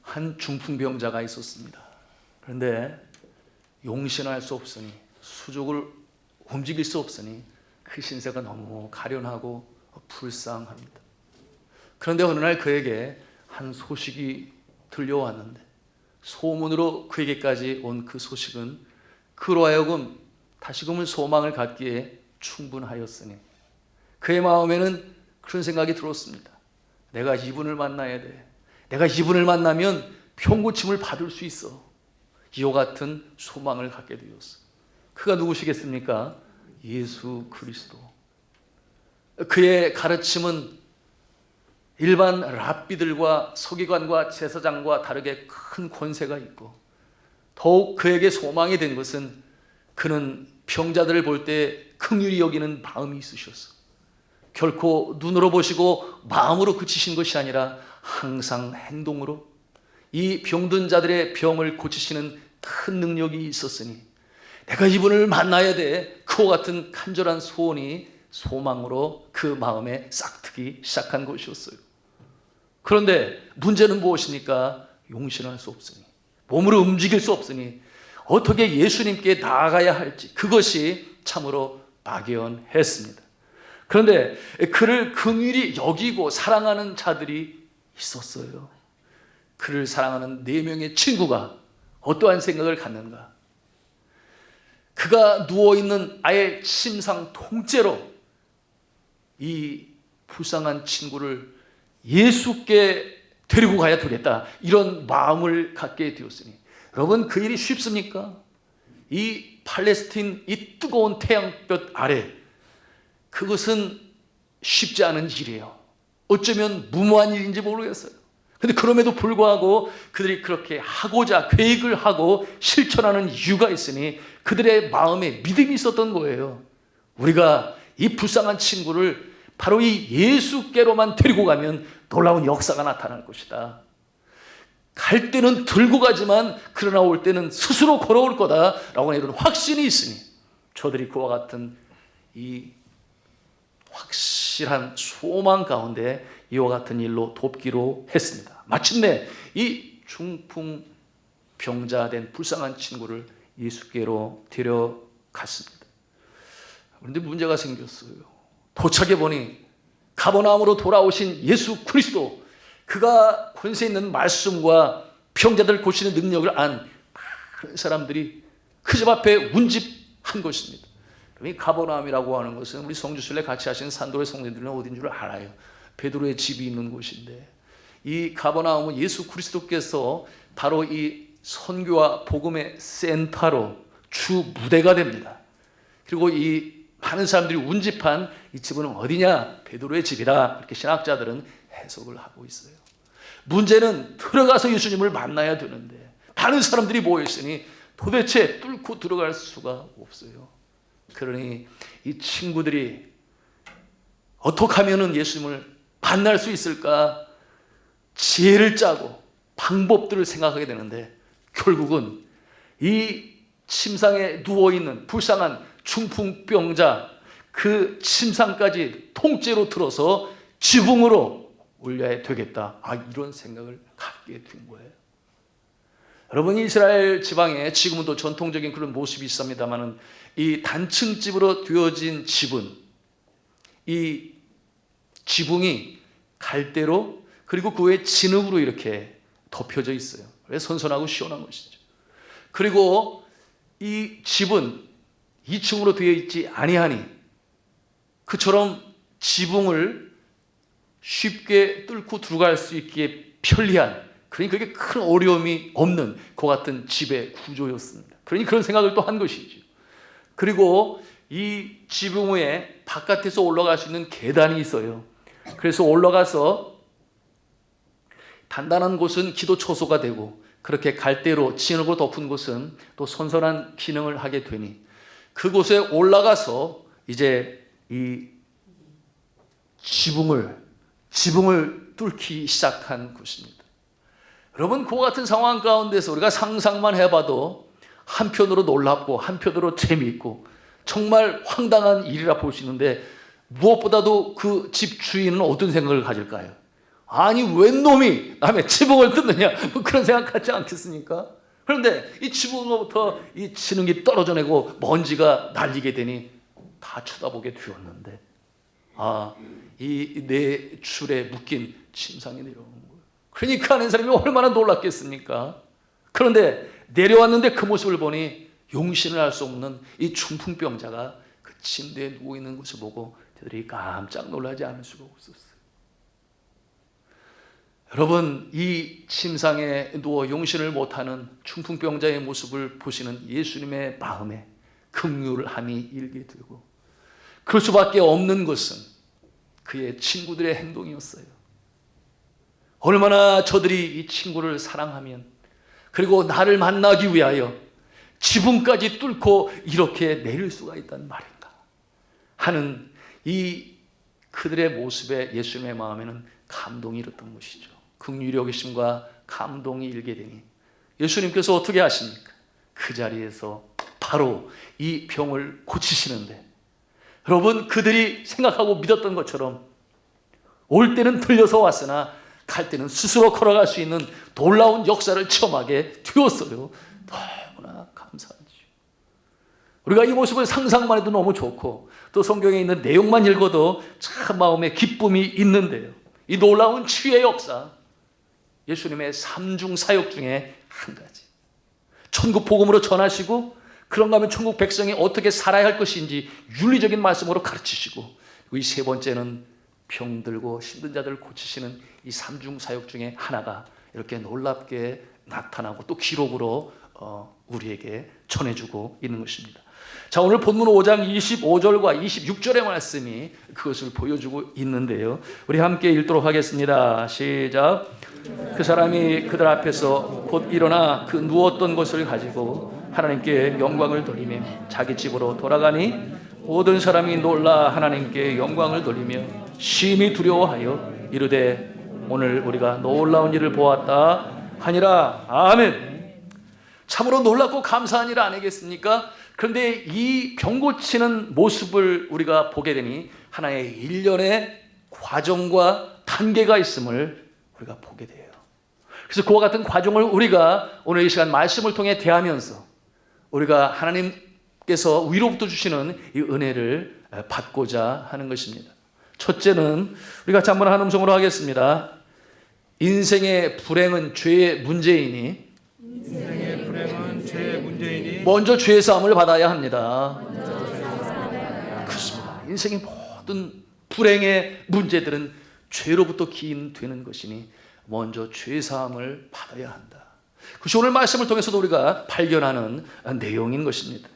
한 중풍병자가 있었습니다. 그런데 용신할 수 없으니, 수족을 움직일 수 없으니 그 신세가 너무 가련하고 불쌍합니다. 그런데 어느 날 그에게 한 소식이 들려왔는데, 소문으로 그에게까지 온 그 소식은 그로 하여금 다시금은 소망을 갖기에 충분하였으니 그의 마음에는 그런 생각이 들었습니다. 내가 이분을 만나야 돼. 내가 이분을 만나면 병고침을 받을 수 있어. 이와 같은 소망을 갖게 되었어. 그가 누구시겠습니까? 예수 그리스도. 그의 가르침은 일반 랍비들과 서기관과 제사장과 다르게 큰 권세가 있고, 더욱 그에게 소망이 된 것은 그는 병자들을 볼 때 긍휼히 여기는 마음이 있으셨어. 결코 눈으로 보시고 마음으로 그치신 것이 아니라 항상 행동으로 이 병든 자들의 병을 고치시는 큰 능력이 있었으니 내가 이분을 만나야 돼. 그와 같은 간절한 소원이 소망으로 그 마음에 싹트기 시작한 것이었어요. 그런데 문제는 무엇입니까? 용신할 수 없으니, 몸으로 움직일 수 없으니 어떻게 예수님께 나아가야 할지, 그것이 참으로 막연했습니다. 그런데 그를 긍휼히 여기고 사랑하는 자들이 있었어요. 그를 사랑하는 4명의 친구가 어떠한 생각을 갖는가? 그가 누워있는 아예 침상 통째로 이 불쌍한 친구를 예수께 데리고 가야 되겠다, 이런 마음을 갖게 되었으니, 여러분, 그 일이 쉽습니까? 이 팔레스틴 이 뜨거운 태양볕 아래 그것은 쉽지 않은 일이에요. 어쩌면 무모한 일인지 모르겠어요. 그런데 그럼에도 불구하고 그들이 그렇게 하고자 계획을 하고 실천하는 이유가 있으니 그들의 마음에 믿음이 있었던 거예요. 우리가 이 불쌍한 친구를 바로 이 예수께로만 데리고 가면 놀라운 역사가 나타날 것이다. 갈 때는 들고 가지만 그러나 올 때는 스스로 걸어올 거다라고 하는 이런 확신이 있으니 저들이 그와 같은 이 확실한 소망 가운데 이와 같은 일로 돕기로 했습니다. 마침내 이 중풍병자 된 불쌍한 친구를 예수께로 데려갔습니다. 그런데 문제가 생겼어요. 도착해 보니 가버나움으로 돌아오신 예수 그리스도, 그가 권세 있는 말씀과 병자들 고치는 능력을 안 많은 사람들이 그 집 앞에 운집한 것입니다. 이 가버나움이라고 하는 것은 우리 성주순례 같이 하신 산도의 성도들은 어딘 줄 알아요. 베드로의 집이 있는 곳인데, 이 가버나움은 예수 그리스도께서 바로 이 선교와 복음의 센터로 주 무대가 됩니다. 그리고 이 많은 사람들이 운집한 이 집은 어디냐? 베드로의 집이다, 이렇게 신학자들은 해석을 하고 있어요. 문제는 들어가서 예수님을 만나야 되는데 많은 사람들이 모여있으니 도대체 뚫고 들어갈 수가 없어요. 그러니 이 친구들이 어떻게 하면 예수님을 만날 수 있을까 지혜를 짜고 방법들을 생각하게 되는데, 결국은 이 침상에 누워있는 불쌍한 중풍병자 그 침상까지 통째로 들어서 지붕으로 올려야 되겠다, 이런 생각을 갖게 된 거예요. 여러분, 이스라엘 지방에 지금은 또 전통적인 그런 모습이 있습니다만, 이 단층집으로 되어진 집은 이 지붕이 갈대로 그리고 그 외에 진흙으로 이렇게 덮여져 있어요. 그래서 선선하고 시원한 것이죠. 그리고 이 집은 2층으로 되어 있지 아니하니 그처럼 지붕을 쉽게 뚫고 들어갈 수 있기에 편리한, 그러니 그게 큰 어려움이 없는 그 같은 집의 구조였습니다. 그러니 그런 생각을 또 한 것이죠. 그리고 이 지붕 위에 바깥에서 올라갈 수 있는 계단이 있어요. 그래서 올라가서 단단한 곳은 기도 초소가 되고, 그렇게 갈대로 진흙으로 덮은 곳은 또 선선한 기능을 하게 되니 그곳에 올라가서 이제 이 지붕을 뚫기 시작한 것입니다. 여러분, 그와 같은 상황 가운데서 우리가 상상만 해봐도 한편으로 놀랍고 한편으로 재미있고 정말 황당한 일이라 볼 수 있는데 무엇보다도 그 집 주인은 어떤 생각을 가질까요? 아니 웬 놈이 남의 지붕을 뜯느냐, 뭐 그런 생각 갖지 않겠습니까? 그런데 이 지붕으로부터 이 지능이 떨어져 내고 먼지가 날리게 되니 다 쳐다보게 되었는데, 이 내 줄에 묶인 침상이 내려오는 거예요. 그러니 그 안에 사람이 얼마나 놀랐겠습니까? 그런데 내려왔는데 그 모습을 보니 용신을 할 수 없는 이 중풍병자가 그 침대에 누워 있는 것을 보고 저들이 깜짝 놀라지 않을 수가 없었어요. 여러분, 이 침상에 누워 용신을 못하는 중풍병자의 모습을 보시는 예수님의 마음에 긍휼함이 일게 되고, 그럴 수밖에 없는 것은 그의 친구들의 행동이었어요. 얼마나 저들이 이 친구를 사랑하면, 그리고 나를 만나기 위하여 지붕까지 뚫고 이렇게 내릴 수가 있단 말인가 하는 이 그들의 모습에 예수님의 마음에는 감동이 일었던 것이죠. 긍휼히 여기심과 감동이 일게 되니 예수님께서 어떻게 하십니까? 그 자리에서 바로 이 병을 고치시는데, 여러분, 그들이 생각하고 믿었던 것처럼 올 때는 들려서 왔으나 갈 때는 스스로 걸어갈 수 있는 놀라운 역사를 체험하게 되었어요. 너무나 감사하죠. 우리가 이 모습을 상상만 해도 너무 좋고, 또 성경에 있는 내용만 읽어도 참 마음에 기쁨이 있는데요, 이 놀라운 치유의 역사, 예수님의 삼중 사역 중에 한 가지, 천국 복음으로 전하시고, 그런가 하면 천국 백성이 어떻게 살아야 할 것인지 윤리적인 말씀으로 가르치시고, 그리고 이 세 번째는 병들고 힘든 자들을 고치시는 이 삼중 사역 중에 하나가 이렇게 놀랍게 나타나고 또 기록으로 우리에게 전해주고 있는 것입니다. 자, 오늘 본문 5장 25절과 26절의 말씀이 그것을 보여주고 있는데요, 우리 함께 읽도록 하겠습니다. 시작. 그 사람이 그들 앞에서 곧 일어나 그 누웠던 것을 가지고 하나님께 영광을 돌리며 자기 집으로 돌아가니, 모든 사람이 놀라 하나님께 영광을 돌리며 심히 두려워하여 이르되 오늘 우리가 놀라운 일을 보았다 하니라. 아멘. 참으로 놀랍고 감사한 일 아니겠습니까? 그런데 이 병 고치는 모습을 우리가 보게 되니 하나의 일련의 과정과 단계가 있음을 우리가 보게 돼요. 그래서 그와 같은 과정을 우리가 오늘 이 시간 말씀을 통해 대하면서 우리가 하나님께서 위로부터 주시는 이 은혜를 받고자 하는 것입니다. 첫째는 우리 같이 한번 한 음성으로 하겠습니다. 인생의 불행은 죄의 문제이니, 먼저 죄의 사함을 받아야 합니다. 그렇습니다. 인생의 모든 불행의 문제들은 죄로부터 기인되는 것이니 먼저 죄의 사함을 받아야 한다. 그것이 오늘 말씀을 통해서도 우리가 발견하는 내용인 것입니다.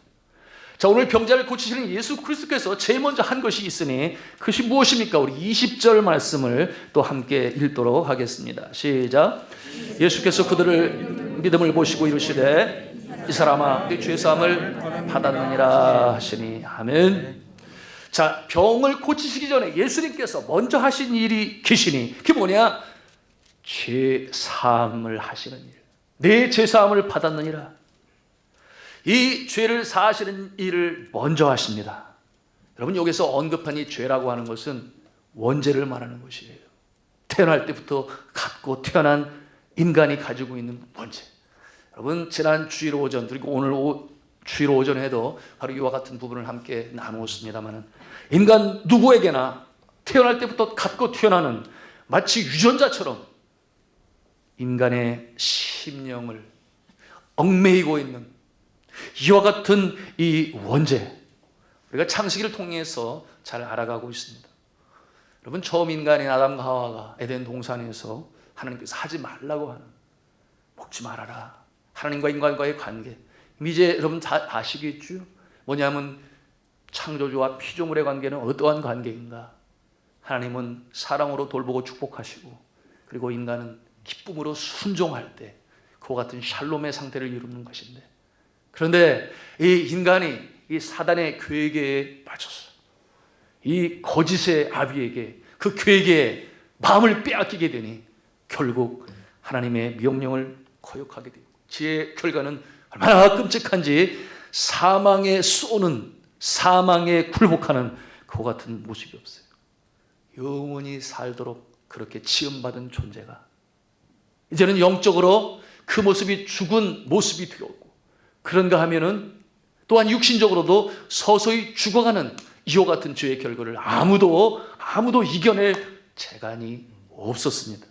자, 오늘 병자를 고치시는 예수 그리스도께서 제일 먼저 한 것이 있으니 그것이 무엇입니까? 우리 20절 말씀을 또 함께 읽도록 하겠습니다. 시작. 예수께서 그들을 믿음을 보시고 이르시되 이 사람아 네 죄사함을 받았느니라 하시니. 아멘. 자, 병을 고치시기 전에 예수님께서 먼저 하신 일이 계시니 그게 뭐냐? 죄사함을 하시는 일. 내 죄사함을 받았느니라. 이 죄를 사하시는 일을 먼저 하십니다. 여러분, 여기서 언급한 이 죄라고 하는 것은 원죄를 말하는 것이에요. 태어날 때부터 갖고 태어난 인간이 가지고 있는 원죄. 여러분, 지난 주일 오전 그리고 오늘 주일 오전에도 바로 이와 같은 부분을 함께 나누었습니다만, 인간 누구에게나 태어날 때부터 갖고 태어나는 마치 유전자처럼 인간의 심령을 얽매이고 있는 이와 같은 이 원죄, 우리가 창세기를 통해서 잘 알아가고 있습니다. 여러분, 처음 인간인 아담과 하와가 에덴 동산에서 하나님께서 하지 말라고 하는, 먹지 말아라, 하나님과 인간과의 관계, 이제 여러분 다 아시겠죠? 뭐냐면 창조주와 피조물의 관계는 어떠한 관계인가? 하나님은 사랑으로 돌보고 축복하시고, 그리고 인간은 기쁨으로 순종할 때 그와 같은 샬롬의 상태를 이루는 것인데, 그런데 이 인간이 이 사단의 괴계에 빠졌어. 이 거짓의 아비에게, 그 괴계에 마음을 빼앗기게 되니 결국 하나님의 명령을 거역하게 되고, 지의 결과는 얼마나 끔찍한지 사망에 쏘는 사망에 굴복하는 그와 같은 모습이 없어요. 영원히 살도록 그렇게 지음받은 존재가 이제는 영적으로 그 모습이 죽은 모습이 되었고, 그런가 하면은 또한 육신적으로도 서서히 죽어가는 이와 같은 죄의 결과를 아무도 이겨낼 재간이 없었습니다.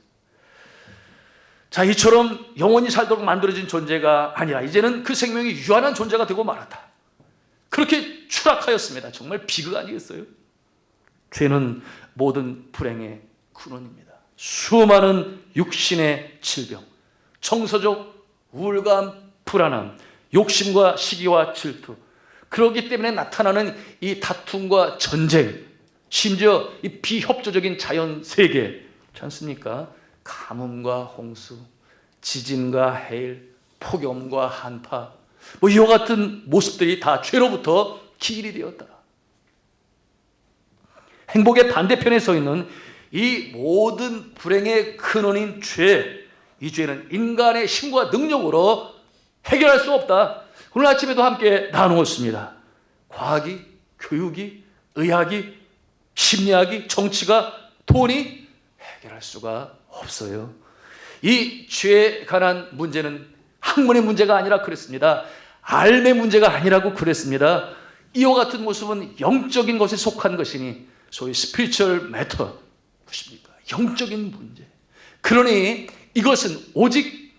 자, 이처럼 영원히 살도록 만들어진 존재가 아니라 이제는 그 생명이 유한한 존재가 되고 말았다. 그렇게 추락하였습니다. 정말 비극 아니겠어요? 죄는 모든 불행의 근원입니다. 수많은 육신의 질병, 정서적 우울감, 불안함, 욕심과 시기와 질투, 그렇기 때문에 나타나는 이 다툼과 전쟁, 심지어 이 비협조적인 자연 세계 있지 않습니까? 가뭄과 홍수, 지진과 해일, 폭염과 한파, 이와 같은 모습들이 다 죄로부터 기인이 되었다. 행복의 반대편에 서 있는 이 모든 불행의 근원인 죄, 이 죄는 인간의 힘과 능력으로 해결할 수 없다. 오늘 아침에도 함께 나누었습니다. 과학이, 교육이, 의학이, 심리학이, 정치가, 돈이 해결할 수가 없어요. 이 죄에 관한 문제는 학문의 문제가 아니라 그랬습니다. 삶의 문제가 아니라고 그랬습니다. 이와 같은 모습은 영적인 것에 속한 것이니 소위 스피리추얼 매터, 무엇입니까? 영적인 문제. 그러니 이것은 오직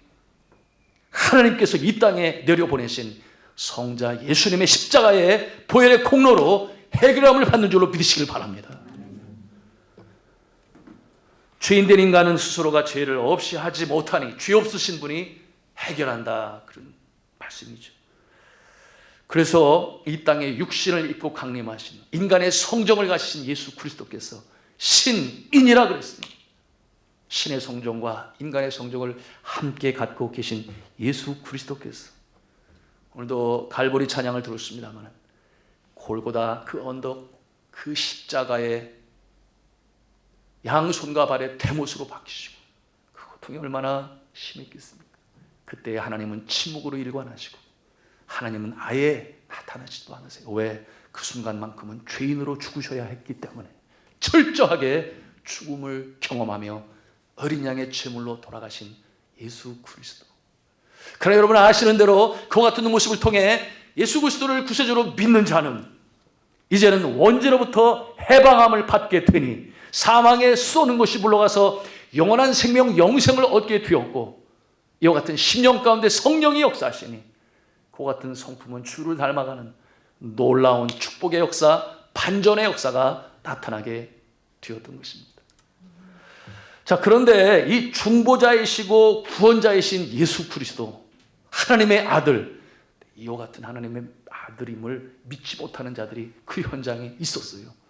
하나님께서 이 땅에 내려보내신 성자 예수님의 십자가의 보혈의 공로로 해결함을 받는 줄로 믿으시길 바랍니다. 죄인된 인간은 스스로가 죄를 없이 하지 못하니 죄 없으신 분이 해결한다, 그런 말씀이죠. 그래서 이 땅에 육신을 입고 강림하신 인간의 성정을 가지신 예수 그리스도께서 신인이라 그랬습니다. 신의 성정과 인간의 성정을 함께 갖고 계신 예수 그리스도께서, 오늘도 갈보리 찬양을 들었습니다만 골고다 그 언덕, 그 십자가의 양손과 발의 대못으로 박히시고 그 고통이 얼마나 심했겠습니까? 그때 하나님은 침묵으로 일관하시고 하나님은 아예 나타나지도 않으세요. 왜? 그 순간만큼은 죄인으로 죽으셔야 했기 때문에 철저하게 죽음을 경험하며 어린 양의 제물로 돌아가신 예수 그리스도. 그러나 여러분 아시는 대로 그와 같은 모습을 통해 예수 그리스도를 구세주로 믿는 자는 이제는 원죄로부터 해방함을 받게 되니 사망에 쏘는 것이 물러가서 영원한 생명, 영생을 얻게 되었고, 이와 같은 심령 가운데 성령이 역사하시니 그와 같은 성품은 주를 닮아가는 놀라운 축복의 역사, 반전의 역사가 나타나게 되었던 것입니다. 자, 그런데 이 중보자이시고 구원자이신 예수 그리스도, 하나님의 아들, 이와 같은 하나님의 아들임을 믿지 못하는 자들이 그 현장에 있었어요.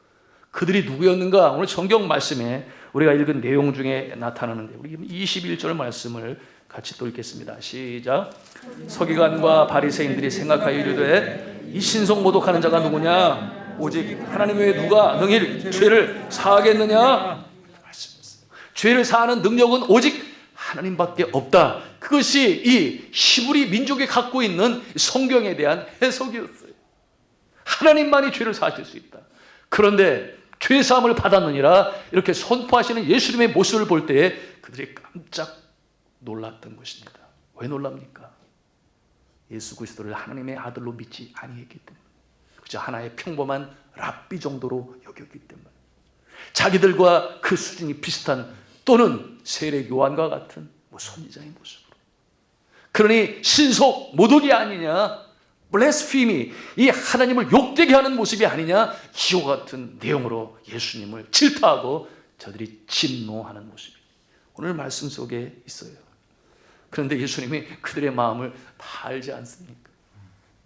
그들이 누구였는가? 오늘 성경 말씀에 우리가 읽은 내용 중에 나타나는데, 우리 21절 말씀을 같이 또 읽겠습니다. 시작. 서기관과 바리새인들이 생각하여 이르되 이 신성 모독하는 자가 누구냐? 오직 하나님 외에 누가 능히 죄를 사하겠느냐? 말씀했어요. 죄를 사하는 능력은 오직 하나님밖에 없다. 그것이 이 히브리 민족이 갖고 있는 성경에 대한 해석이었어요. 하나님만이 죄를 사하실 수 있다. 그런데 죄 사함을 받았느니라 이렇게 선포하시는 예수님의 모습을 볼 때에 그들이 깜짝 놀랐던 것입니다. 왜 놀랍니까? 예수 그리스도를 하나님의 아들로 믿지 아니했기 때문에, 그저 하나의 평범한 랍비 정도로 여겼기 때문에, 자기들과 그 수준이 비슷한 또는 세례 요한과 같은 선지자의 모습으로. 그러니 신속 모독이 아니냐, 블레스피미, 이 하나님을 욕되게 하는 모습이 아니냐, 이와 같은 내용으로 예수님을 질타하고 저들이 진노하는 모습이 오늘 말씀 속에 있어요. 그런데 예수님이 그들의 마음을 다 알지 않습니까?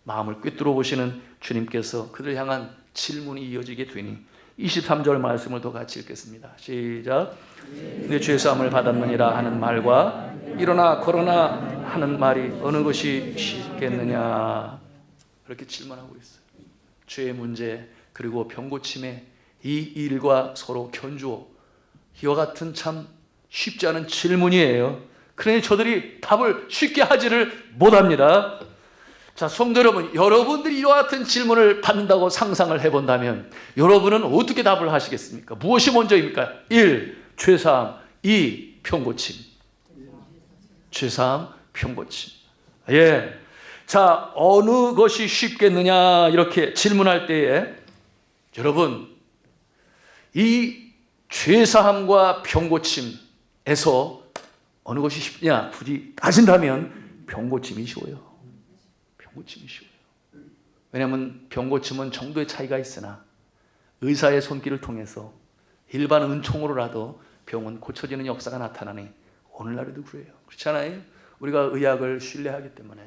마음을 꿰뚫어 보시는 주님께서 그들을 향한 질문이 이어지게 되니 23절 말씀을 더 같이 읽겠습니다. 시작. 내 죄사함을 받았느니라 하는 말과 일어나 걸어나 하는 말이 어느 것이 쉽겠느냐, 그렇게 질문하고 있어요. 죄의 문제 그리고 병고침의 이 일과 서로 견주어 이와 같은 참 쉽지 않은 질문이에요. 그러니 저들이 답을 쉽게 하지를 못합니다. 자, 성도 여러분, 여러분들이 이와 같은 질문을 받는다고 상상을 해본다면 여러분은 어떻게 답을 하시겠습니까? 무엇이 먼저입니까? 1. 죄사함. 2. 병고침. 죄사함, 병고침. 예. 자, 어느 것이 쉽겠느냐 이렇게 질문할 때에 여러분, 이 죄사함과 병고침에서 어느 것이 쉽냐 굳이 따진다면 병고침이 쉬워요. 병고침이 쉬워요. 왜냐하면 병고침은 정도의 차이가 있으나 의사의 손길을 통해서 일반 은총으로라도 병은 고쳐지는 역사가 나타나니 오늘날에도 그래요. 그렇지 않아요? 우리가 의학을 신뢰하기 때문에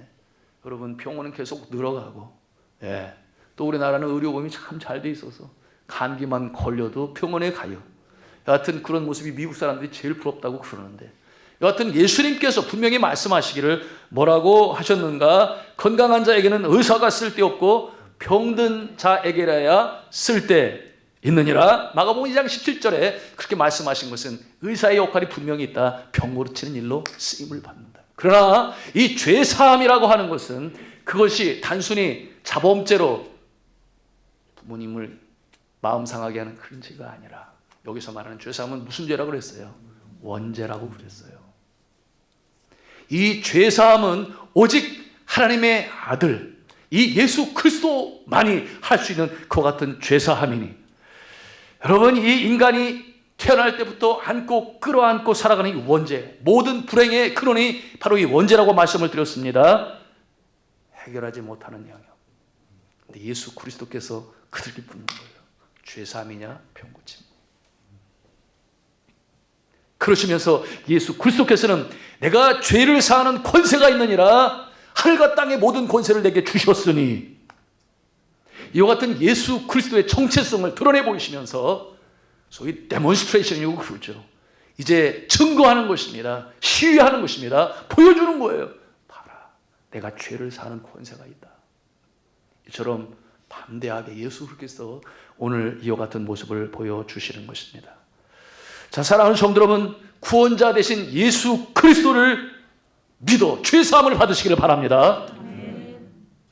여러분, 병원은 계속 늘어가고, 예. 또 우리나라는 의료보험이 참 잘 돼 있어서 감기만 걸려도 병원에 가요. 여하튼 그런 모습이 미국 사람들이 제일 부럽다고 그러는데, 여하튼 예수님께서 분명히 말씀하시기를 뭐라고 하셨는가? 건강한 자에게는 의사가 쓸데없고 병든 자에게라야 쓸데 있느니라. 마가복음 2장 17절에 그렇게 말씀하신 것은 의사의 역할이 분명히 있다. 병 고치는 일로 쓰임을 받는다. 그러나 이 죄사함이라고 하는 것은 그것이 단순히 자범죄로 부모님을 마음 상하게 하는 그런 죄가 아니라, 여기서 말하는 죄사함은 무슨 죄라고 그랬어요? 원죄라고 그랬어요. 이 죄사함은 오직 하나님의 아들, 이 예수 그리스도만이 할 수 있는 그와 같은 죄사함이니, 여러분, 이 인간이 태어날 때부터 안고 끌어안고 살아가는 이 원죄, 모든 불행의 근원이 바로 이 원죄라고 말씀을 드렸습니다. 해결하지 못하는 영역. 근데 예수 그리스도께서 그들에게 묻는 거예요. 죄사함이냐 병고침. 그러시면서 예수 그리스도께서는 내가 죄를 사하는 권세가 있느니라, 하늘과 땅의 모든 권세를 내게 주셨으니, 이와 같은 예수 그리스도의 정체성을 드러내 보이시면서 소위 데몬스트레이션이라고 그러죠. 이제 증거하는 것입니다. 시위하는 것입니다. 보여주는 거예요. 봐라, 내가 죄를 사하는 권세가 있다. 이처럼 담대하게 예수 그리스도께서 오늘 이와 같은 모습을 보여주시는 것입니다. 자, 사랑하는 성도 여러분, 구원자 되신 예수 그리스도를 믿어 죄사함을 받으시기를 바랍니다.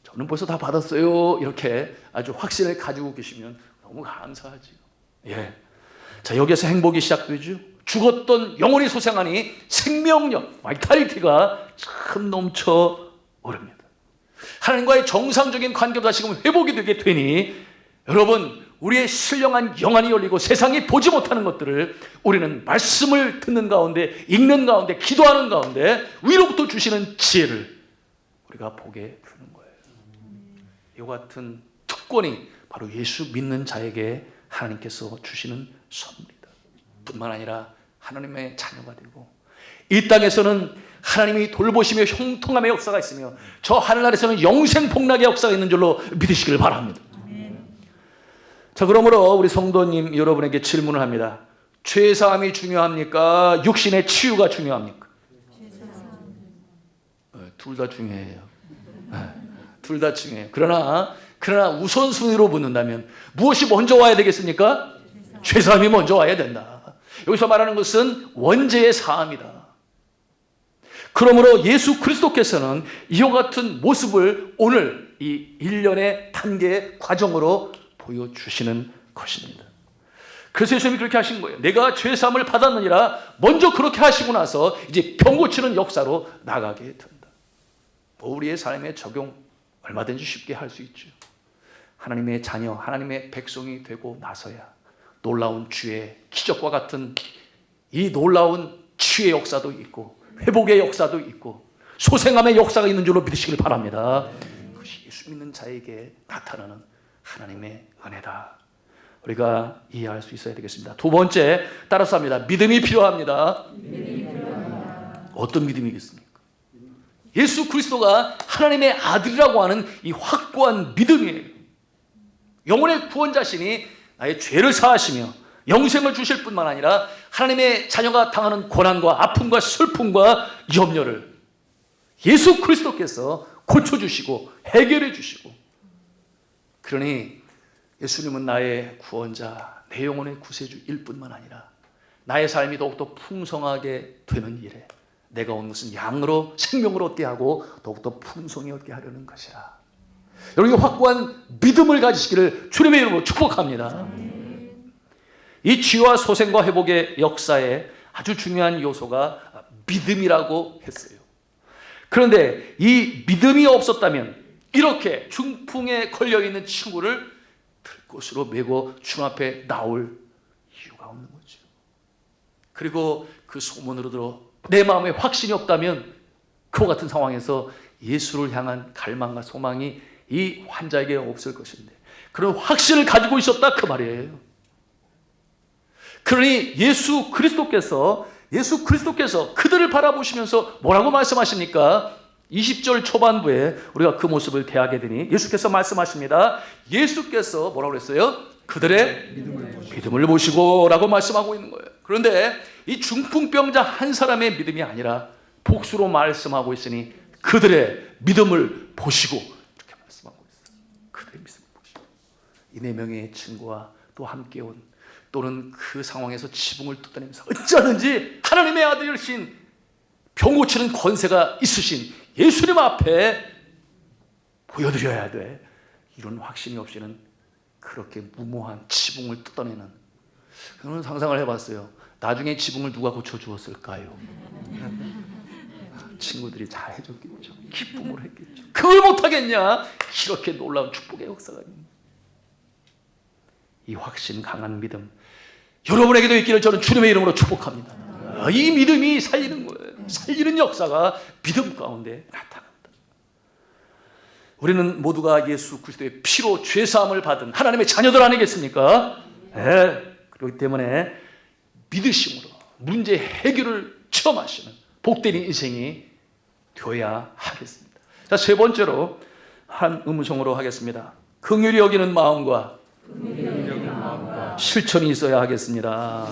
저는 벌써 다 받았어요. 이렇게 아주 확신을 가지고 계시면 너무 감사하죠. 예. 자, 여기서 행복이 시작되죠. 죽었던 영혼이 소생하니 생명력, 바이탈리티가 참 넘쳐 오릅니다. 하나님과의 정상적인 관계도 다시금 회복이 되게 되니, 여러분, 우리의 신령한 영안이 열리고 세상이 보지 못하는 것들을 우리는 말씀을 듣는 가운데, 읽는 가운데, 기도하는 가운데 위로부터 주시는 지혜를 우리가 보게 되는 거예요. 이와 같은 특권이 바로 예수 믿는 자에게 하나님께서 주시는 선물이다. 뿐만 아니라 하나님의 자녀가 되고, 이 땅에서는 하나님이 돌보시며 형통함의 역사가 있으며 저 하늘나라에서는 영생 복락의 역사가 있는 줄로 믿으시길 바랍니다. 자, 그러므로 우리 성도님 여러분에게 질문을 합니다. 죄사함이 중요합니까? 육신의 치유가 중요합니까? 둘 다 중요해요. 둘 다 중요해요. 그러나 우선순위로 묻는다면 무엇이 먼저 와야 되겠습니까? 죄사함이 먼저 와야 된다. 여기서 말하는 것은 원죄의 사함이다. 그러므로 예수 그리스도께서는 이와 같은 모습을 오늘 이 일련의 단계의 과정으로 보여주시는 것입니다. 그래서 예수님이 그렇게 하신 거예요. 내가 죄사함을 받았느니라, 먼저 그렇게 하시고 나서 이제 병 고치는 역사로 나가게 된다. 우리의 삶에 적용 얼마든지 쉽게 할 수 있죠. 하나님의 자녀, 하나님의 백성이 되고 나서야 놀라운 주의 기적과 같은 이 놀라운 치유의 역사도 있고 회복의 역사도 있고 소생함의 역사가 있는 줄로 믿으시길 바랍니다. 그것이 예수 믿는 자에게 나타나는 하나님의 은혜다. 우리가 이해할 수 있어야 되겠습니다. 두 번째, 따라서 합니다. 믿음이 필요합니다. 어떤 믿음이겠습니까? 예수 그리스도가 하나님의 아들이라고 하는 이 확고한 믿음이에요. 영혼의 구원자시니 나의 죄를 사하시며 영생을 주실 뿐만 아니라 하나님의 자녀가 당하는 고난과 아픔과 슬픔과 염려를 예수 그리스도께서 고쳐주시고 해결해 주시고, 그러니 예수님은 나의 구원자, 내 영혼의 구세주일 뿐만 아니라 나의 삶이 더욱더 풍성하게 되는 일에 내가 온 것은 양으로 생명을 얻게 하고 더욱더 풍성히 얻게 하려는 것이라. 여러분이 확고한 믿음을 가지시기를 주님의 이름으로 축복합니다. 이 치유와 소생과 회복의 역사에 아주 중요한 요소가 믿음이라고 했어요. 그런데 이 믿음이 없었다면 이렇게 중풍에 걸려있는 친구를 들것으로 메고 주 앞에 나올 이유가 없는 거죠. 그리고 그 소문으로 들어 내 마음에 확신이 없다면 그와 같은 상황에서 예수를 향한 갈망과 소망이 이 환자에게 없을 것인데, 그런 확신을 가지고 있었다 그 말이에요. 그러니 예수 그리스도께서 그들을 바라보시면서 뭐라고 말씀하십니까? 20절 초반부에 우리가 그 모습을 대하게 되니 예수께서 말씀하십니다. 예수께서 뭐라고 그랬어요? 그들의 믿음을 보시고 라고 말씀하고 있는 거예요. 그런데 이 중풍병자 한 사람의 믿음이 아니라 복수로 말씀하고 있으니 그들의 믿음을 보시고 이렇게 말씀하고 있어요. 그들의 믿음을 보시고. 이 네 명의 친구와 또 함께 온, 또는 그 상황에서 지붕을 뜯어내면서 어쩌든지 하나님의 아들이신, 병 고치는 권세가 있으신 예수님 앞에 보여드려야 돼. 이런 확신이 없이는 그렇게 무모한 지붕을 뜯어내는, 저는 상상을 해봤어요. 나중에 지붕을 누가 고쳐주었을까요? 친구들이 잘 해줬겠죠. 기쁨으로 했겠죠. 그걸 못하겠냐? 이렇게 놀라운 축복의 역사가 있는, 이 확신 강한 믿음 여러분에게도 있기를 저는 주님의 이름으로 축복합니다. 이 믿음이 살리는 거예요. 살리는 역사가 믿음 가운데 나타납니다. 우리는 모두가 예수 그리스도의 피로 죄사함을 받은 하나님의 자녀들 아니겠습니까? 네. 그렇기 때문에 믿으심으로 문제 해결을 체험하시는 복된 인생이 되어야 하겠습니다. 자, 세 번째로 한 음성으로 하겠습니다. 긍휼히 여기는 마음과 실천이 있어야 하겠습니다.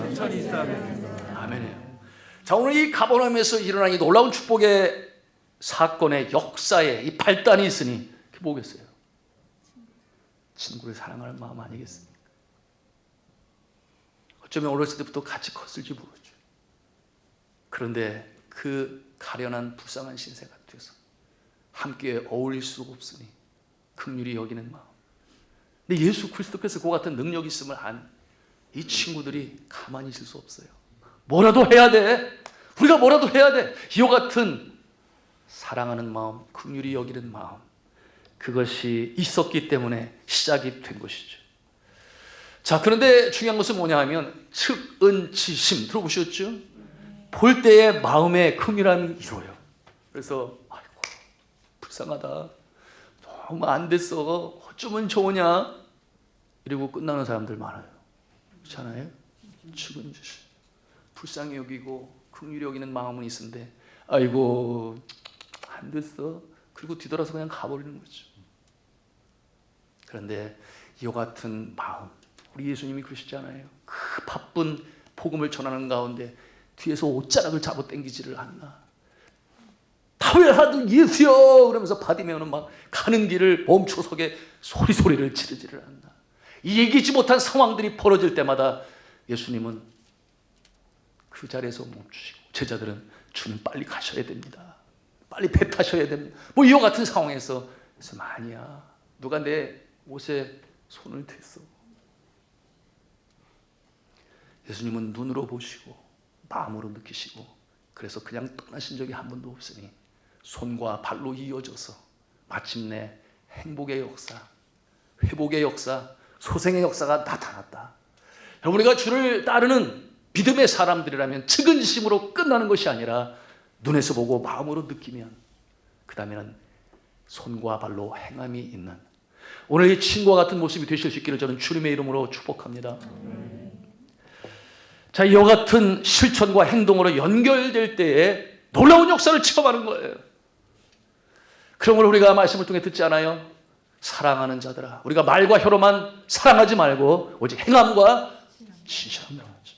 아멘이에요. 자, 오늘 이 가버나움에서 일어난 이 놀라운 축복의 사건의 역사에 이 발단이 있으니 그게 뭐겠어요? 친구를 사랑하는 마음 아니겠습니까? 어쩌면 어렸을 때부터 같이 컸을지 모르죠. 그런데 그 가련한 불쌍한 신세 같아서 함께 어울릴 수가 없으니 긍휼히 여기는 마음. 근데 예수 그리스도께서 그 같은 능력이 있음을 안 이 친구들이 가만히 있을 수 없어요. 뭐라도 해야 돼. 우리가 뭐라도 해야 돼. 이와 같은 사랑하는 마음, 긍휼히 여기는 마음, 그것이 있었기 때문에 시작이 된 것이죠. 자, 그런데 중요한 것은 뭐냐 하면 측은지심 들어보셨죠? 볼 때의 마음의 긍휼함이 이루어요. 그래서 아이고 불쌍하다, 너무 안 됐어, 어쩌면 좋으냐, 이러고 끝나는 사람들 많아요. 그렇잖아요? 측은지심, 불쌍히 여기고 긍휼히 여기는 마음은 있는데 아이고 안 됐어, 그리고 뒤돌아서 그냥 가버리는 거죠. 그런데 이와 같은 마음, 우리 예수님이 그러시잖아요. 그 바쁜 복음을 전하는 가운데 뒤에서 옷자락을 잡아당기지를 않나. 다회하도 예수여 그러면서 바디메오는 막 가는 길을 멈춰서게 소리를 지르지를 않나. 이 얘기지 못한 상황들이 벌어질 때마다 예수님은 그 자리에서 멈추시고 제자들은 주님 빨리 가셔야 됩니다. 빨리 배 타셔야 됩니다. 뭐 이와 같은 상황에서 아니야, 누가 내 옷에 손을 댔어. 예수님은 눈으로 보시고 마음으로 느끼시고 그래서 그냥 떠나신 적이 한 번도 없으니 손과 발로 이어져서 마침내 행복의 역사, 회복의 역사, 소생의 역사가 나타났다. 여러분, 우리가 주를 따르는 믿음의 사람들이라면 측은지심으로 끝나는 것이 아니라 눈에서 보고 마음으로 느끼면 그 다음에는 손과 발로 행함이 있는, 오늘 이 친구와 같은 모습이 되실 수 있기를 저는 주님의 이름으로 축복합니다. 자, 이와 같은 실천과 행동으로 연결될 때에 놀라운 역사를 체험하는 거예요. 그런 걸 우리가 말씀을 통해 듣지 않아요? 사랑하는 자들아, 우리가 말과 혀로만 사랑하지 말고 오직 행함과 진실함으로 하죠.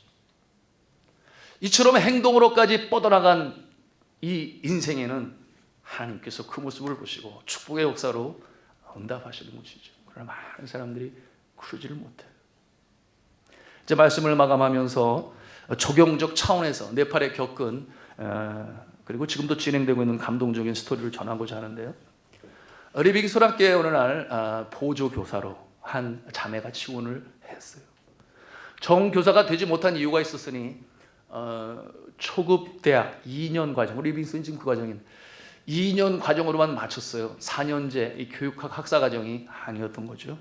이처럼 행동으로까지 뻗어나간 이 인생에는 하나님께서 그 모습을 보시고 축복의 역사로 응답하시는 것이죠. 그러나 많은 사람들이 그러지를 못해요. 이제 말씀을 마감하면서 적용적 차원에서 네팔에 겪은 그리고 지금도 진행되고 있는 감동적인 스토리를 전하고자 하는데요. 리빙스톤 학교에 어느 날 보조 교사로 한 자매가 지원을 했어요. 정교사가 되지 못한 이유가 있었으니 초급 대학 2년 과정, 리빙스톤이 지금 그 과정인 2년 과정으로만 마쳤어요. 4년제 이 교육학 학사 과정이 아니었던 거죠.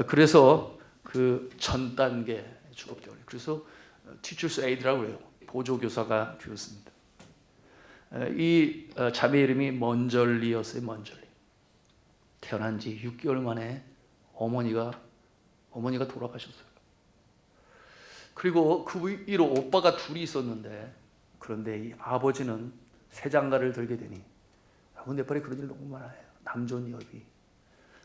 그래서 그 전 단계 졸업교육, 그래서 Teachers Aid라고 해요. 보조 교사가 되었습니다. 이 자매 이름이 먼절리였어요. 먼절리. 태어난 지 6개월 만에 어머니가 돌아가셨어요. 그리고 그 위로 오빠가 둘이 있었는데, 그런데 이 아버지는 새 장가를 들게 되니, 여러분 네팔에 그런 일 너무 많아요. 남존 여비.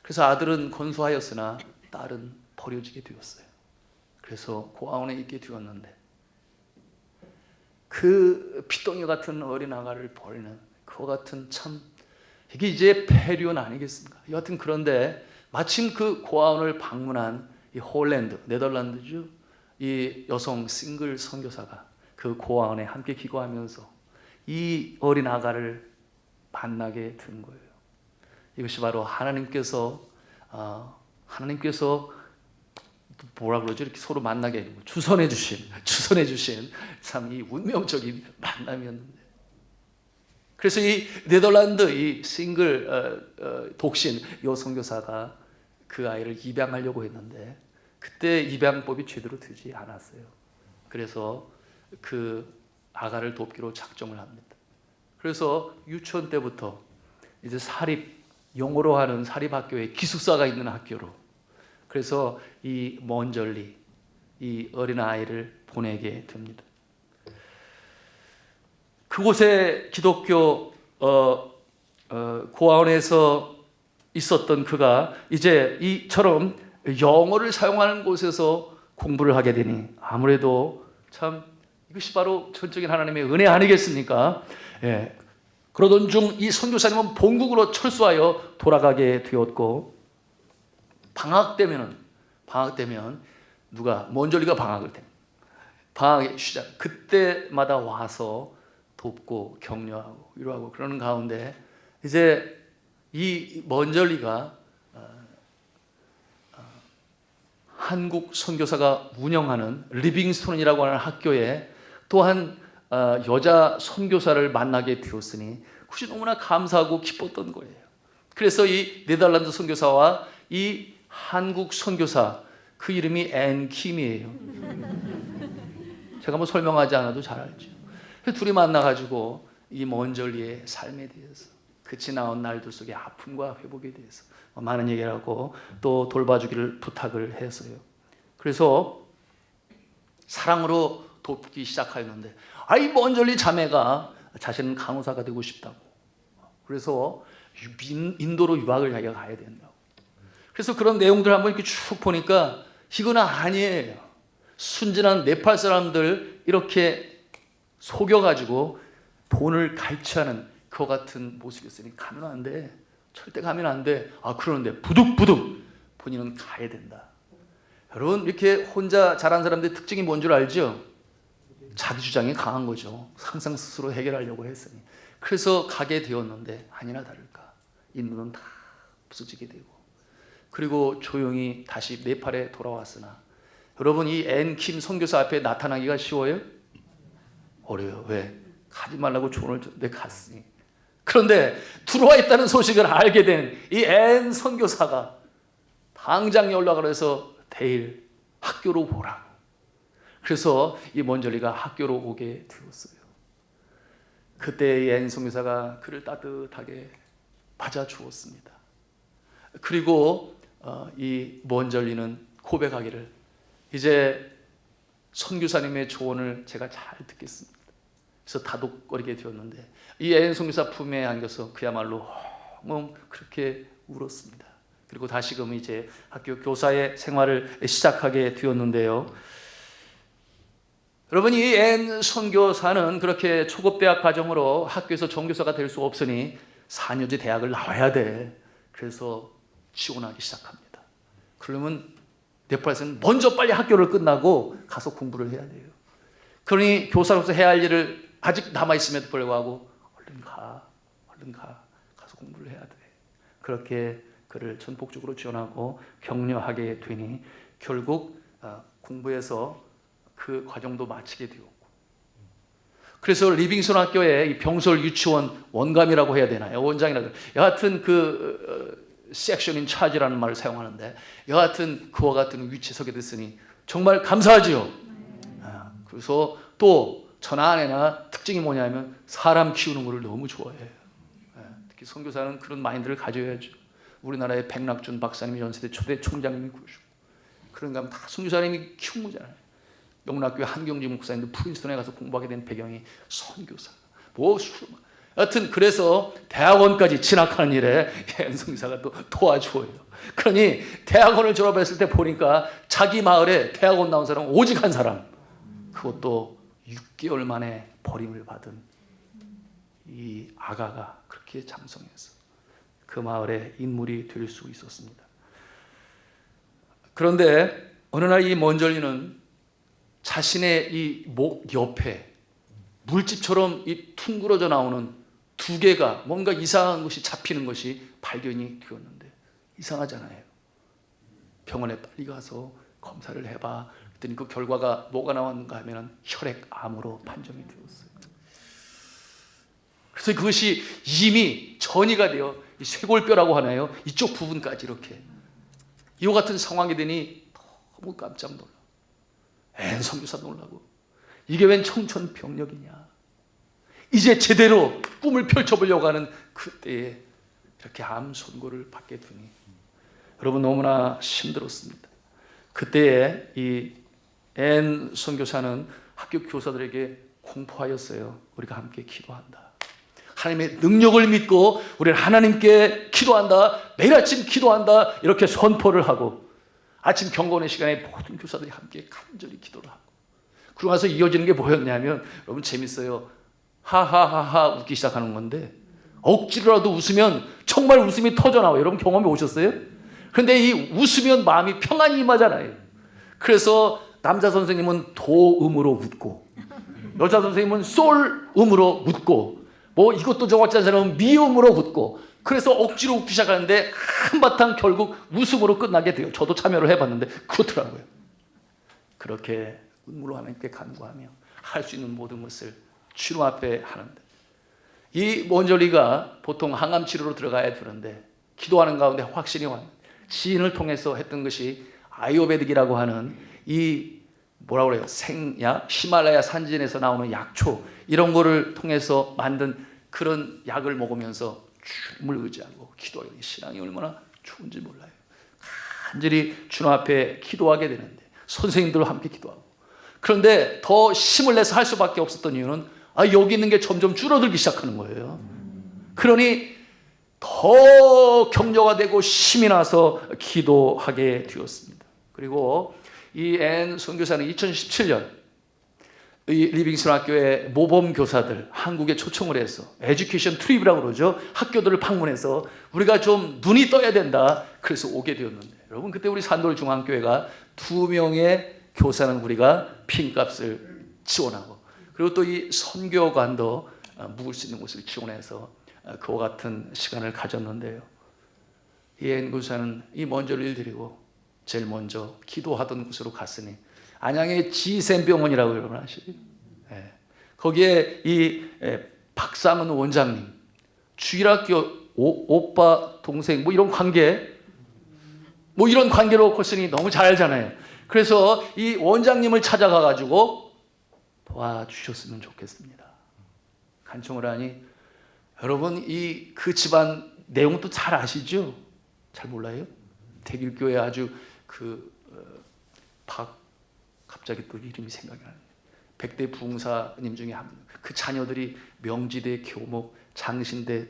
그래서 아들은 건소하였으나 딸은 버려지게 되었어요. 그래서 고아원에 있게 되었는데, 그 피덩이 같은 어린 아가를 버리는 그와 같은, 참 이게 이제 폐륜 아니겠습니까? 여하튼 그런데 마침 그 고아원을 방문한 이 홀랜드, 네덜란드죠, 이 여성 싱글 선교사가 그 고아원에 함께 기거하면서 이 어린 아가를 만나게 된 거예요. 이것이 바로 하나님께서 뭐라 그러죠? 이렇게 서로 만나게 주선해 주신 참 이 운명적인 만남이었는데, 그래서 이 네덜란드 이 싱글 독신 여성교사가 그 아이를 입양하려고 했는데, 그때 입양법이 제대로 되지 않았어요. 그래서 그 아가를 돕기로 작정을 합니다. 그래서 유치원 때부터 이제 영어로 하는 사립학교에 기숙사가 있는 학교로, 그래서 이 먼절리 이 어린 아이를 보내게 됩니다. 그곳에 기독교 고아원에서 있었던 그가 이제 이처럼 영어를 사용하는 곳에서 공부를 하게 되니, 아무래도 참 이것이 바로 전적인 하나님의 은혜 아니겠습니까? 예. 그러던 중 이 선교사님은 본국으로 철수하여 돌아가게 되었고, 방학 되면 먼절리가 방학의 시작, 그때마다 와서 돕고 격려하고 위로하고 그러는 가운데, 이제 이 먼절리가 한국 선교사가 운영하는 리빙스톤이라고 하는 학교에 또한 여자 선교사를 만나게 되었으니 그것이 너무나 감사하고 기뻤던 거예요. 그래서 이 네덜란드 선교사와 이 한국 선교사, 그 이름이 앤 킴이에요. 제가 뭐 설명하지 않아도 잘 알죠. 둘이 만나가지고 이 먼절리의 삶에 대해서, 그치 나온 날들 속의 아픔과 회복에 대해서 많은 얘기를 하고 또 돌봐주기를 부탁을 했어요. 그래서 사랑으로 돕기 시작하였는데, 이 먼절리 자매가 자신은 간호사가 되고 싶다고, 그래서 인도로 유학을 자기가 가야 된다고. 그래서 그런 내용들 한번 이렇게 쭉 보니까 이건 아니에요. 순진한 네팔 사람들 이렇게 속여가지고 돈을 갈취하는 그와 같은 모습이었으니 가면 안 돼. 절대 가면 안 돼. 그러는데 부득부득 본인은 가야 된다. 여러분, 이렇게 혼자 자란 사람들의 특징이 뭔 줄 알죠? 자기 주장이 강한 거죠. 항상 스스로 해결하려고 했으니. 그래서 가게 되었는데 아니나 다를까 인도는 다 부서지게 되고, 그리고 조용히 다시 네팔에 돌아왔으나, 여러분, 이 앤 킴 선교사 앞에 나타나기가 쉬워요? 어려워요. 왜? 가지 말라고 조언을 줬는데 갔으니. 그런데 들어와 있다는 소식을 알게 된 이 앤 선교사가 당장 연락을 해서 데일 학교로 보라고. 그래서 이 먼절리가 학교로 오게 되었어요. 그때 앤 선교사가 그를 따뜻하게 맞아주었습니다. 그리고 이 먼절리는 고백하기를, 이제 선교사님의 조언을 제가 잘 듣겠습니다. 그래서 다독거리게 되었는데, 이 앤 선교사 품에 안겨서 그야말로 그렇게 울었습니다. 그리고 다시금 이제 학교 교사의 생활을 시작하게 되었는데요. 여러분, 이 앤 선교사는 그렇게 초급대학 과정으로 학교에서 정교사가 될 수 없으니 4년 뒤 대학을 나와야 돼. 그래서 지원하기 시작합니다. 그러면 네팔에서는 먼저 빨리 학교를 끝나고 가서 공부를 해야 돼요. 그러니 교사로서 해야 할 일을 아직 남아있음에도 불구하고 얼른 가서 공부를 해야 돼. 그렇게 그를 전폭적으로 지원하고 격려하게 되니 결국 공부해서 그 과정도 마치게 되었고, 그래서 리빙스턴 학교의 이 병설 유치원 원감이라고 해야 되나요? 원장이라고. 여하튼 섹션 인 차지라는 말을 사용하는데, 여하튼 그와 같은 위치에 서게 됐으니 정말 감사하죠. 그래서 또 저나 아내나 특징이 뭐냐면 사람 키우는 것을 너무 좋아해요. 특히 선교사는 그런 마인드를 가져야죠. 우리나라의 백낙준 박사님이 연세대 초대 총장님이 그러시고, 그런가 하면 다 선교사님이 키운 거잖아요. 영락교회 한경지 목사님도 프린스턴에 가서 공부하게 된 배경이 선교사. 여하튼 그래서 대학원까지 진학하는 일에 선교사가 또 도와줘요. 그러니 대학원을 졸업했을 때 보니까 자기 마을에 대학원 나온 사람은 오직 한 사람, 그것도 6개월 만에 버림을 받은 이 아가가 그렇게 장성해서 그 마을의 인물이 될 수 있었습니다. 그런데 어느 날 이 먼절리는 자신의 이 목 옆에 물집처럼 이 퉁그러져 나오는 두 개가 뭔가 이상한 것이 잡히는 것이 발견이 되었는데, 이상하잖아요. 병원에 빨리 가서 검사를 해봐. 그랬더니 그 결과가 뭐가 나왔는가 하면 혈액암으로 판정이 되었어요. 그래서 그것이 이미 전이가 되어 쇄골뼈라고 하나요? 이쪽 부분까지 이렇게 이와 같은 상황이 되니 너무 깜짝 놀라. 선교사 놀라고, 이게 웬 청천벽력이냐. 이제 제대로 꿈을 펼쳐보려고 하는 그때에 이렇게 암 선고를 받게 되니 여러분 너무나 힘들었습니다. 그때에 이 앤 선교사는 학교 교사들에게 공포하였어요. 우리가 함께 기도한다. 하나님의 능력을 믿고 우리는 하나님께 기도한다. 매일 아침 기도한다. 이렇게 선포를 하고 아침 경건의 시간에 모든 교사들이 함께 간절히 기도를 하고, 그러고 나서 이어지는 게 뭐였냐면, 여러분 재밌어요. 하하하하 웃기 시작하는 건데 억지로라도 웃으면 정말 웃음이 터져나와요. 여러분 경험해 오셨어요? 그런데 이 웃으면 마음이 평안이 임하잖아요. 그래서 남자 선생님은 도음으로 웃고, 여자 선생님은 솔음으로 웃고, 뭐 이것도 저것도 하는 사람은 미음으로 웃고, 그래서 억지로 웃기 시작하는데 한바탕 결국 웃음으로 끝나게 돼요. 저도 참여를 해봤는데 그렇더라고요. 그렇게 눈물로 하나님께 간구하며 할 수 있는 모든 것을 주님 앞에 하는데, 이 먼저리가 보통 항암 치료로 들어가야 되는데 기도하는 가운데 확신이 왔는데, 지인을 통해서 했던 것이 아유르베딕이라고 하는 이 뭐라고 그래요? 생약, 히말라야 산진에서 나오는 약초, 이런 거를 통해서 만든 그런 약을 먹으면서 주님을 의지하고 기도하는 신앙이 얼마나 좋은지 몰라요. 간절히 주님 앞에 기도하게 되는데 선생님들과 함께 기도하고, 그런데 더 힘을 내서 할 수밖에 없었던 이유는 여기 있는 게 점점 줄어들기 시작하는 거예요. 그러니 더 격려가 되고 힘이 나서 기도하게 되었습니다. 그리고 이 앤 선교사는 2017년 이 리빙스턴 학교의 모범 교사들 한국에 초청을 해서 에듀케이션 트립이라고 그러죠. 학교들을 방문해서 우리가 좀 눈이 떠야 된다. 그래서 오게 되었는데, 여러분 그때 우리 산돌 중앙교회가 2명의 교사는 우리가 핀값을 지원하고, 그리고 또 이 선교관도 묵을 수 있는 곳을 지원해서 그와 같은 시간을 가졌는데요. 이 앤 교사는 이 먼저를 드리고 제일 먼저 기도하던 곳으로 갔으니, 안양의 지샘병원이라고 여러분 아시죠? 거기에 이 박상은 원장님, 주일학교 오빠 동생 뭐 이런 관계, 뭐 이런 관계로 컸으니 너무 잘 알잖아요. 그래서 이 원장님을 찾아가 가지고 도와주셨으면 좋겠습니다. 간청을 하니, 여러분 이 그 집안 내용도 잘 아시죠? 잘 몰라요? 대길교회 아주 갑자기 또 이름이 생각이 나네요. 백대 부흥사님 중에 한 분, 그 자녀들이 명지대 교목, 장신대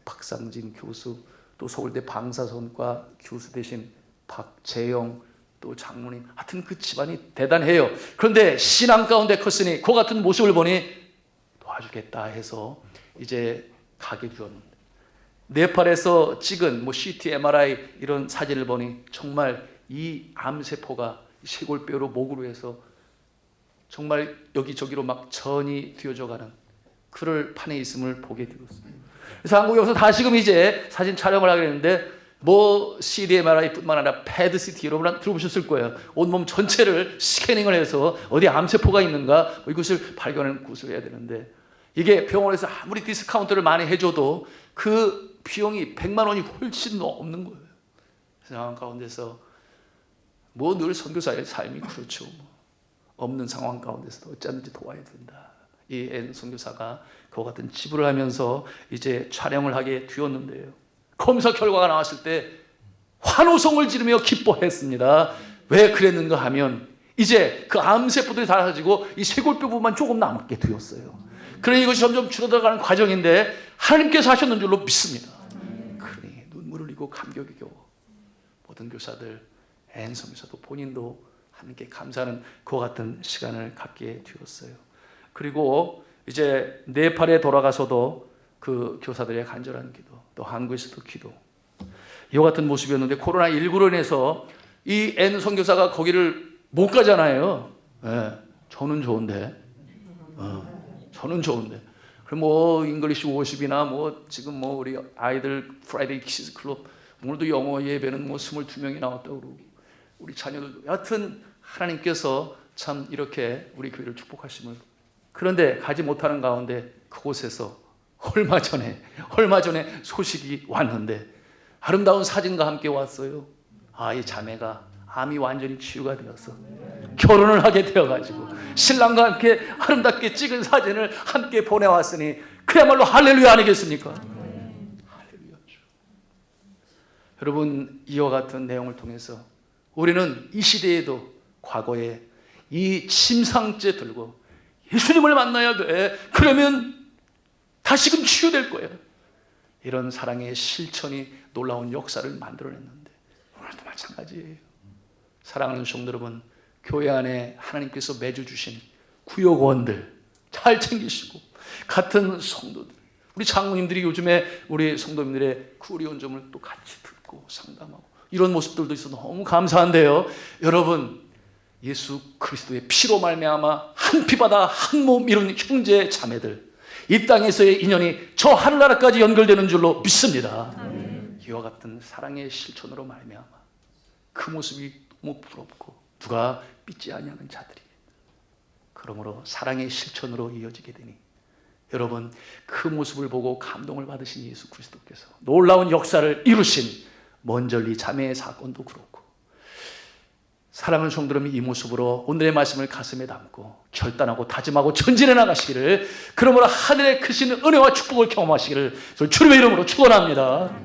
박상진 교수, 또 서울대 방사선과 교수 되신 박재영, 또 장모님, 하여튼 그 집안이 대단해요. 그런데 신앙 가운데 컸으니 그 같은 모습을 보니 도와주겠다 해서 이제 가게 되었는데, 네팔에서 찍은 CT, MRI 이런 사진을 보니 정말 이 암세포가 쇄골뼈로 목으로 해서 정말 여기저기로 막 전이 되어져 가는 그를 판에 있음을 보게 되었습니다. 그래서 한국에 와서 다시금 이제 사진 촬영을 하게 됐는데 뭐 CDMRI뿐만 아니라 패드CT 여러분 들어보셨을 거예요. 온몸 전체를 스캐닝을 해서 어디 암세포가 있는가 이것을 발견하는 것을 해야 되는데 이게 병원에서 아무리 디스카운트를 많이 해줘도 그 비용이 100만 원이 훨씬 넘는 거예요. 그 상황 가운데서 뭐 늘 선교사의 삶이 그렇죠. 없는 상황 가운데서도 어찌하든지 도와야 된다. 이 N 선교사가 그와 같은 지불을 하면서 이제 촬영을 하게 되었는데요. 검사 결과가 나왔을 때 환호성을 지르며 기뻐했습니다. 왜 그랬는가 하면 이제 그 암세포들이 다 사라지고 이 쇄골뼈 부분만 조금 남게 되었어요. 그러니 이것이 점점 줄어들어가는 과정인데 하나님께서 하셨는 줄로 믿습니다. 그러니 눈물을 흘리고 감격이 겨워 모든 교사들 N 선교사도 본인도 하나님께 감사하는 그와 같은 시간을 갖게 되었어요. 그리고 이제 네팔에 돌아가서도 그 교사들의 간절한 기도, 또 한국에서도 기도, 이와 같은 모습이었는데 코로나19로 인해서 이 N 선교사가 거기를 못 가잖아요. 네, 저는 좋은데, 저는 좋은데. 그럼 뭐 잉글리시 50이나 뭐 지금 뭐 우리 아이들 프라이데이 키즈 클럽 오늘도 영어 예배는 뭐 22명이 나왔다고 그러고 우리 자녀들도 여하튼 하나님께서 참 이렇게 우리 교회를 축복하심을. 그런데 가지 못하는 가운데 그곳에서 얼마 전에 소식이 왔는데 아름다운 사진과 함께 왔어요. 이 자매가 암이 완전히 치유가 되어서 결혼을 하게 되어가지고 신랑과 함께 아름답게 찍은 사진을 함께 보내왔으니 그야말로 할렐루야 아니겠습니까? 할렐루야죠. 여러분, 이와 같은 내용을 통해서 우리는 이 시대에도 과거에 이 침상째 들고 예수님을 만나야 돼. 그러면 다시금 치유될 거예요. 이런 사랑의 실천이 놀라운 역사를 만들어냈는데 오늘도 마찬가지예요. 사랑하는 성도 여러분, 교회 안에 하나님께서 매주 주신 구역원들 잘 챙기시고 같은 성도들, 우리 장로님들이 요즘에 우리 성도님들의 그 어려운 점을 또 같이 듣고 상담하고 이런 모습들도 있어서 너무 감사한데요. 여러분, 예수 그리스도의 피로 말미암아 한 피바다 한 몸 이룬 형제 자매들, 이 땅에서의 인연이 저 하늘나라까지 연결되는 줄로 믿습니다. 이와 같은 사랑의 실천으로 말미암아 그 모습이 너무 부럽고 누가 믿지 아니하는 자들이, 그러므로 사랑의 실천으로 이어지게 되니 여러분, 그 모습을 보고 감동을 받으신 예수 그리스도께서 놀라운 역사를 이루신 먼절리 자매의 사건도 그렇고, 사랑하는 성도 여러분, 이 모습으로 오늘의 말씀을 가슴에 담고 결단하고 다짐하고 전진해 나가시기를, 그러므로 하늘의 크신 은혜와 축복을 경험하시기를 주님의 이름으로 축원합니다.